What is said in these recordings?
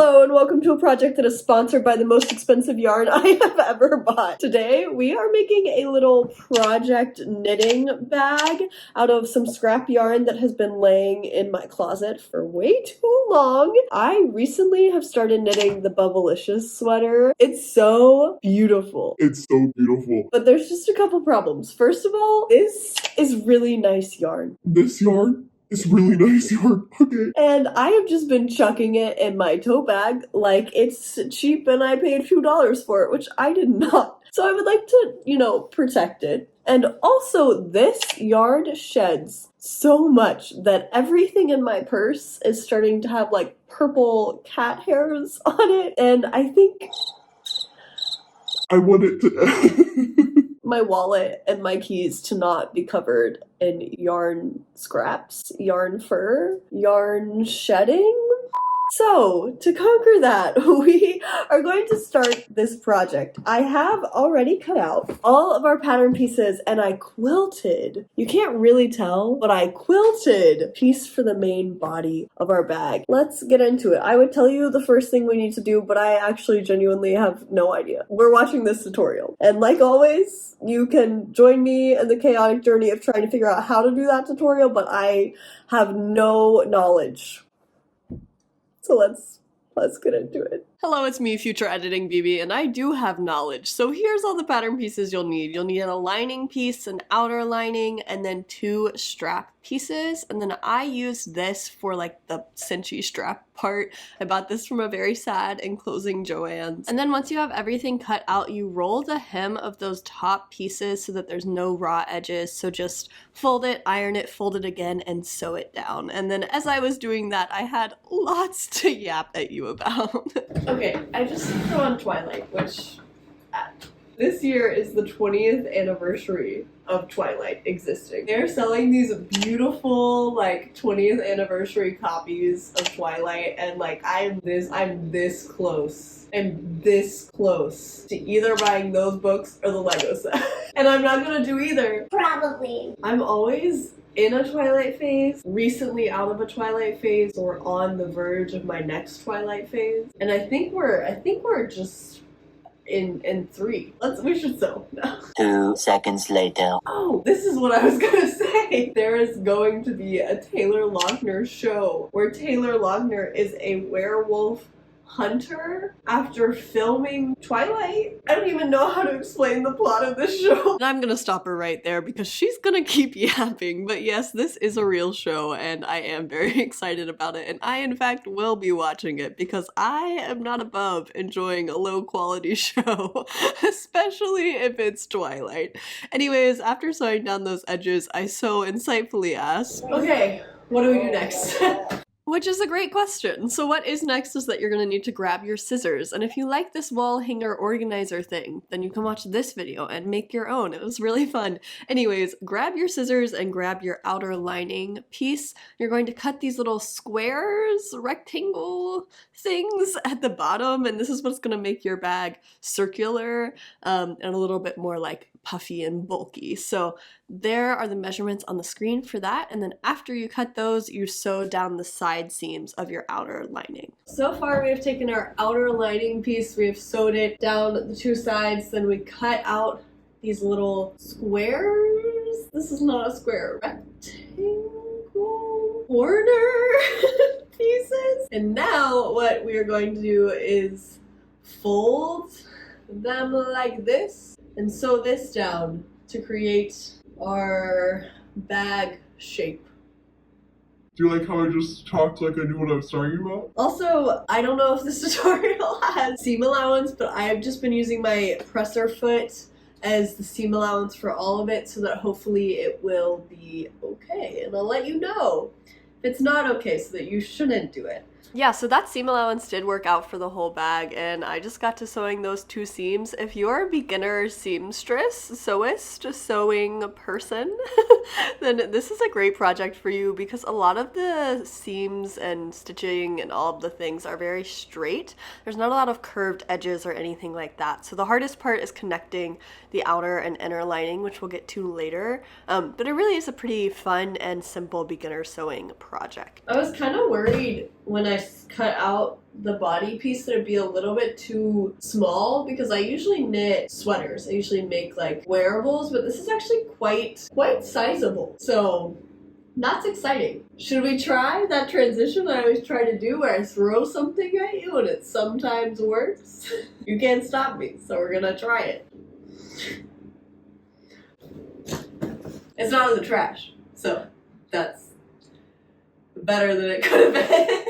Hello and welcome to a project that is sponsored by the most expensive yarn I have ever bought. Today we are making a little project knitting bag out of some scrap yarn that has been laying in my closet for way too long. I recently have started knitting the Bubblicious sweater. It's so beautiful. But there's just a couple problems. First of all, this is really nice yarn. It's really nice yarn, okay. And I have just been chucking it in my tote bag like it's cheap and I paid $2 for it, which I did not. So I would like to, protect it. And also, this yarn sheds so much that everything in my purse is starting to have like purple cat hairs on it. And I think I want it to my wallet and my keys to not be covered in yarn scraps, yarn fur, yarn shedding. So, to conquer that, we are going to start this project. I have already cut out all of our pattern pieces and I quilted, you can't really tell, but I quilted a piece for the main body of our bag. Let's get into it. I would tell you the first thing we need to do, but I actually genuinely have no idea. We're watching this tutorial. And like always, you can join me in the chaotic journey of trying to figure out how to do that tutorial, but I have no knowledge. So let's get into it. Hello, it's me, Future Editing BB, and I do have knowledge. So here's all the pattern pieces you'll need. You'll need a lining piece, an outer lining, and then 2 strap pieces. And then I used this for like the cinchy strap part. I bought this from a very sad enclosing Joann's. And then once you have everything cut out, you roll the hem of those top pieces so that there's no raw edges. So just fold it, iron it, fold it again, and sew it down. And then as I was doing that, I had lots to yap at you about. Okay, I just threw on Twilight, which this year is the 20th anniversary of Twilight existing. They're selling these beautiful, 20th anniversary copies of Twilight, and I'm this close. I'm this close to either buying those books or the Lego set. And I'm not gonna do either. Probably. I'm always in a Twilight phase, recently out of a Twilight phase, or on the verge of my next Twilight phase. And I think we're just in 3. We should sew now. 2 seconds later. Oh, this is what I was gonna say. There is going to be a Taylor Lautner show where Taylor Lautner is a werewolf hunter after filming Twilight. I don't even know how to explain the plot of this show. And I'm gonna stop her right there because she's gonna keep yapping. But yes, this is a real show and I am very excited about it. And I, in fact, will be watching it because I am not above enjoying a low quality show, especially if it's Twilight. Anyways, after sewing down those edges, I so insightfully asked, okay, what do we do next? Which is a great question. So what is next is that you're going to need to grab your scissors. And if you like this wall hanger organizer thing, then you can watch this video and make your own. It was really fun. Anyways, grab your scissors and grab your outer lining piece. You're going to cut these little squares, rectangle things at the bottom. And this is what's going to make your bag circular and a little bit more puffy and bulky. So there are the measurements on the screen for that. And then after you cut those, you sew down the side seams of your outer lining. So far we have taken our outer lining piece, we have sewed it down the 2 sides, then we cut out these little squares. This is not a square, rectangle corner pieces. And now what we are going to do is fold them like this and sew this down to create our bag shape. Do you like how I just talked like I knew what I was talking about? Also, I don't know if this tutorial has seam allowance, but I've just been using my presser foot as the seam allowance for all of it so that hopefully it will be okay. And I'll let you know if it's not okay so that you shouldn't do it. Yeah, so that seam allowance did work out for the whole bag, and I just got to sewing those 2 seams. If you're a beginner seamstress, sewist, sewing person, then this is a great project for you because a lot of the seams and stitching and all of the things are very straight. There's not a lot of curved edges or anything like that. So the hardest part is connecting the outer and inner lining, which we'll get to later. But it really is a pretty fun and simple beginner sewing project. I was kind of worried when I cut out the body piece that it'd be a little bit too small because I usually knit sweaters. I usually make like wearables, but this is actually quite sizable. So that's exciting. Should we try that transition I always try to do where I throw something at you and it sometimes works? You can't stop me, so we're gonna try it. It's not in the trash, so that's better than it could have been.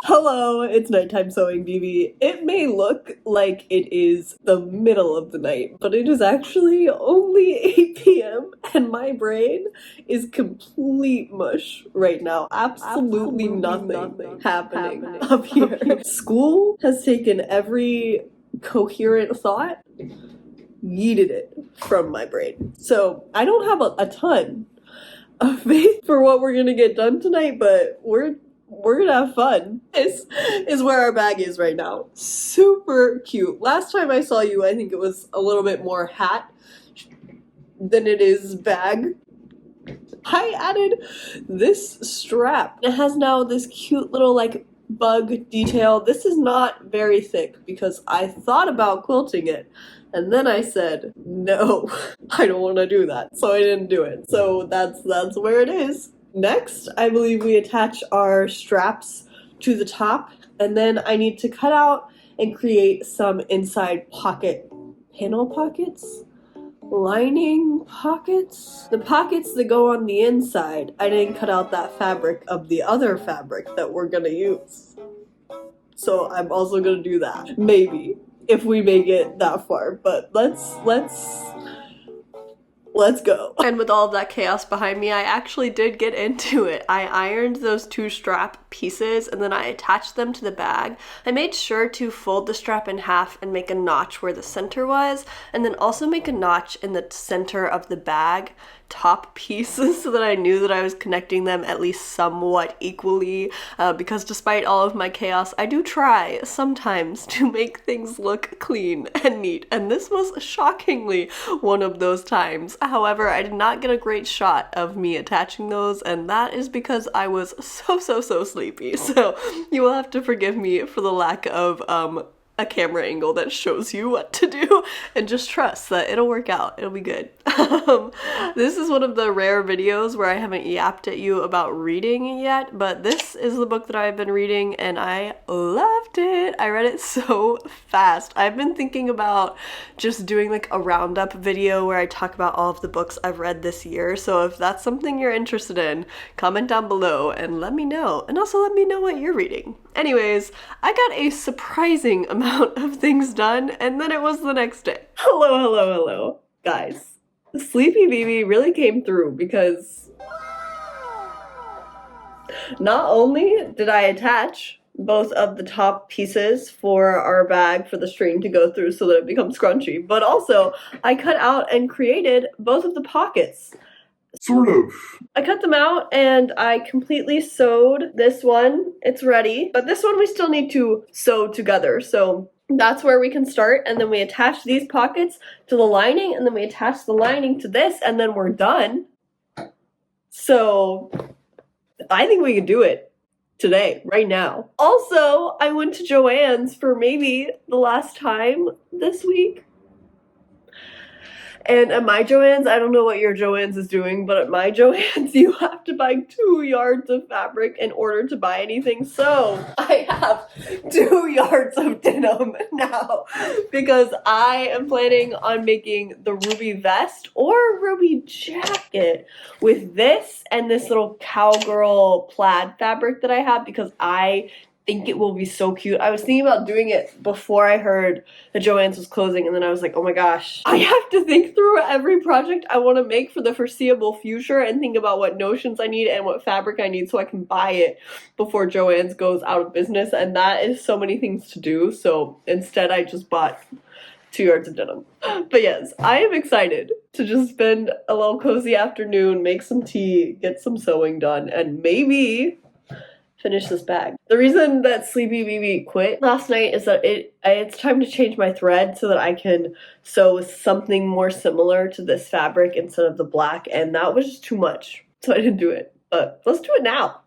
Hello, it's nighttime sewing BB. It may look like it is the middle of the night, but it is actually only 8 p.m. and my brain is complete mush right now. Absolutely nothing happening up here. School has taken every coherent thought, yeeted it from my brain. So I don't have a ton of faith for what we're gonna get done tonight, but we're gonna have fun. This is where our bag is right now. Super cute. Last time I saw you, I think it was a little bit more hat than it is bag. I added this strap. It has now this cute little like bug detail. This is not very thick because I thought about quilting it. And then I said, no, I don't want to do that. So I didn't do it. So that's where it is. Next, I believe we attach our straps to the top, and then I need to cut out and create some inside panel pockets, lining pockets. The pockets that go on the inside, I didn't cut out that fabric of the other fabric that we're gonna use. So I'm also gonna do that, maybe, if we make it that far, but let's go. And with all of that chaos behind me, I actually did get into it. I ironed those two strap pieces and then I attached them to the bag. I made sure to fold the strap in half and make a notch where the center was, and then also make a notch in the center of the bag top pieces so that I knew that I was connecting them at least somewhat equally, because despite all of my chaos, I do try sometimes to make things look clean and neat, and this was shockingly one of those times. However, I did not get a great shot of me attaching those, and that is because I was so sleepy, so you will have to forgive me for the lack of a camera angle that shows you what to do, and just trust that it'll work out. It'll be good. This is one of the rare videos where I haven't yapped at you about reading yet, but this is the book that I've been reading and I loved it. I read it so fast. I've been thinking about just doing like a roundup video where I talk about all of the books I've read this year, so if that's something you're interested in, comment down below and let me know, and also let me know what you're reading. Anyways, I got a surprising amount of things done, and then it was the next day. Hello, guys. Sleepy BB really came through because not only did I attach both of the top pieces for our bag for the string to go through so that it becomes scrunchy, but also I cut out and created both of the pockets. Sort of. I cut them out and I completely sewed this one. It's ready, but this one we still need to sew together. So that's where we can start, and then we attach these pockets to the lining, and then we attach the lining to this, and then we're done. So I think we could do it today, right now. Also, I went to Joann's for maybe the last time this week. And at my Joann's, I don't know what your Joann's is doing, but at my Joann's, you have to buy 2 yards of fabric in order to buy anything. So I have 2 yards of denim now because I am planning on making the ruby vest or ruby jacket with this and this little cowgirl plaid fabric that I have because I think it will be so cute. I was thinking about doing it before I heard that Joann's was closing, and then I was like, oh my gosh, I have to think through every project I want to make for the foreseeable future and think about what notions I need and what fabric I need so I can buy it before Joann's goes out of business, and that is so many things to do, so instead I just bought 2 yards of denim. But yes, I am excited to just spend a little cozy afternoon, make some tea, get some sewing done, and maybe finish this bag. The reason that Sleepy BB quit last night is that it's time to change my thread so that I can sew something more similar to this fabric instead of the black, and that was just too much, so I didn't do it. But let's do it now.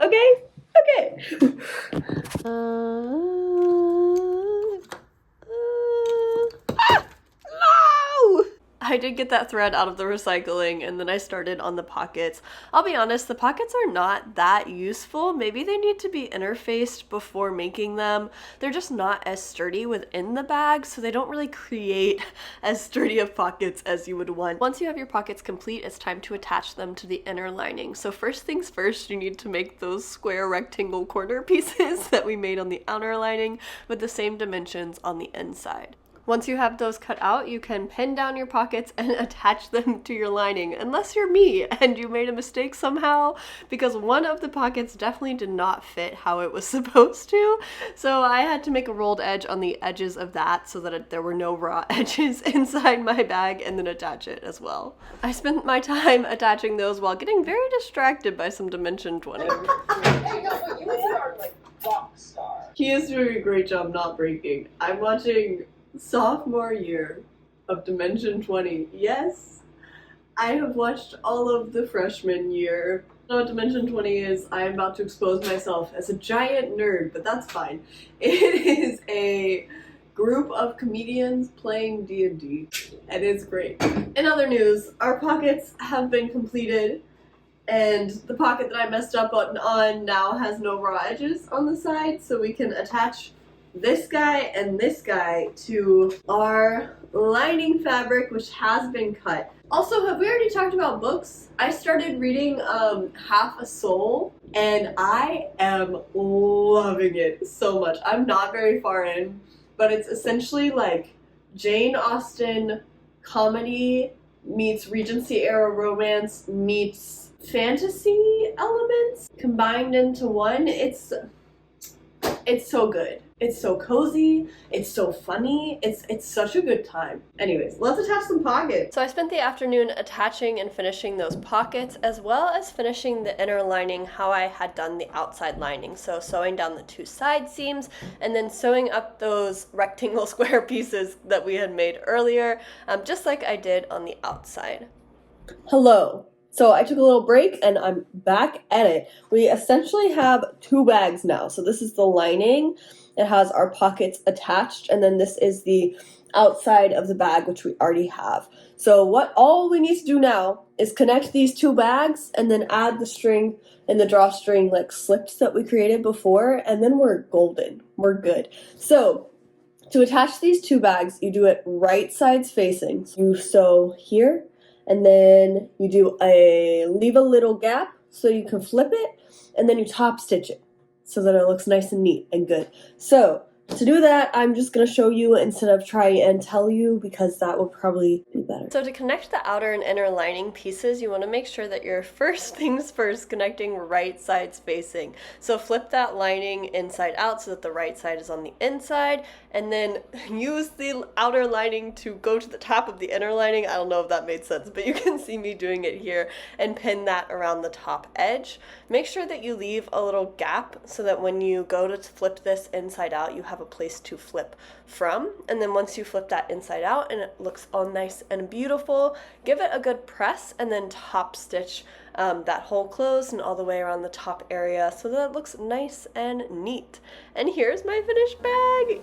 Okay? Okay. No! I did get that thread out of the recycling, and then I started on the pockets. I'll be honest, the pockets are not that useful. Maybe they need to be interfaced before making them. They're just not as sturdy within the bag, so they don't really create as sturdy of pockets as you would want. Once you have your pockets complete, it's time to attach them to the inner lining. So first things first, you need to make those square rectangle corner pieces that we made on the outer lining with the same dimensions on the inside. Once you have those cut out, you can pin down your pockets and attach them to your lining, unless you're me and you made a mistake somehow, because one of the pockets definitely did not fit how it was supposed to. So I had to make a rolled edge on the edges of that so that there were no raw edges inside my bag, and then attach it as well. I spent my time attaching those while getting very distracted by some Dimension 20. He is doing a great job not breaking. I'm watching sophomore year of Dimension 20. Yes, I have watched all of the freshman year. I know what Dimension 20 is. I am about to expose myself as a giant nerd, but that's fine. It is a group of comedians playing D&D, and it's great. In other news, our pockets have been completed, and the pocket that I messed up on now has no raw edges on the side, so we can attach this guy and this guy to our lining fabric, which has been cut. Also, have we already talked about books? I started reading Half a Soul, and I am loving it so much. I'm not very far in, but it's essentially like Jane Austen comedy meets Regency era romance meets fantasy elements combined into one. It's so good. It's so cozy, it's so funny, it's such a good time. Anyways, let's attach some pockets. So I spent the afternoon attaching and finishing those pockets, as well as finishing the inner lining how I had done the outside lining. So sewing down the two side seams, and then sewing up those rectangle square pieces that we had made earlier, just like I did on the outside. Hello. So I took a little break and I'm back at it. We essentially have two bags now. So this is the lining. It has our pockets attached, and then this is the outside of the bag, which we already have. So all we need to do now is connect these two bags and then add the string and the drawstring like slips that we created before, and then we're golden. We're good. So to attach these two bags, you do it right sides facing. So you sew here, and then you leave a little gap so you can flip it, and then you top stitch it so that it looks nice and neat and good. So to do that, I'm just going to show you instead of try and tell you, because that will probably be better. So to connect the outer and inner lining pieces, you want to make sure that you're first things first connecting right sides facing. So flip that lining inside out so that the right side is on the inside, and then use the outer lining to go to the top of the inner lining. I don't know if that made sense, but you can see me doing it here, and pin that around the top edge. Make sure that you leave a little gap so that when you go to flip this inside out, you have a place to flip from. And then once you flip that inside out and it looks all nice and beautiful, give it a good press and then top stitch that hole closed and all the way around the top area so that it looks nice and neat. And here's my finished bag.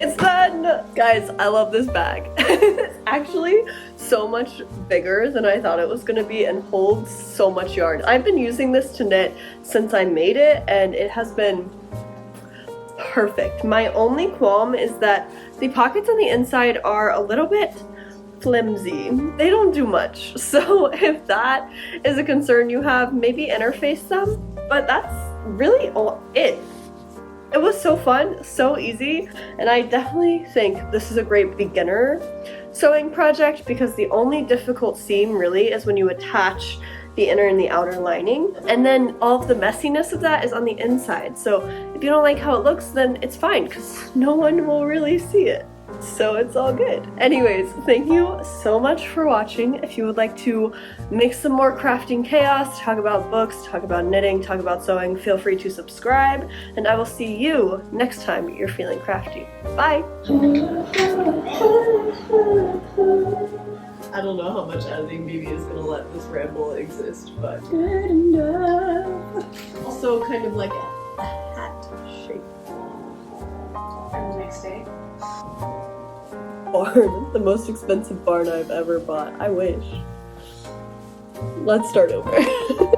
It's done! Guys, I love this bag. It's actually so much bigger than I thought it was gonna be and holds so much yarn. I've been using this to knit since I made it, and it has been perfect. My only qualm is that the pockets on the inside are a little bit flimsy. They don't do much. So if that is a concern you have, maybe interface them. But that's really all it. It was so fun, so easy, and I definitely think this is a great beginner sewing project because the only difficult seam really is when you attach the inner and the outer lining, and then all of the messiness of that is on the inside. So if you don't like how it looks, then it's fine because no one will really see it. So it's all good. Anyways, thank you so much for watching. If you would like to make some more crafting chaos, talk about books, talk about knitting, talk about sewing, feel free to subscribe, and I will see you next time you're feeling crafty. Bye! I don't know how much editing BB is gonna let this ramble exist, but good enough. Also kind of like a hat shape. And the next day. Barn. The most expensive barn I've ever bought. I wish. Let's start over.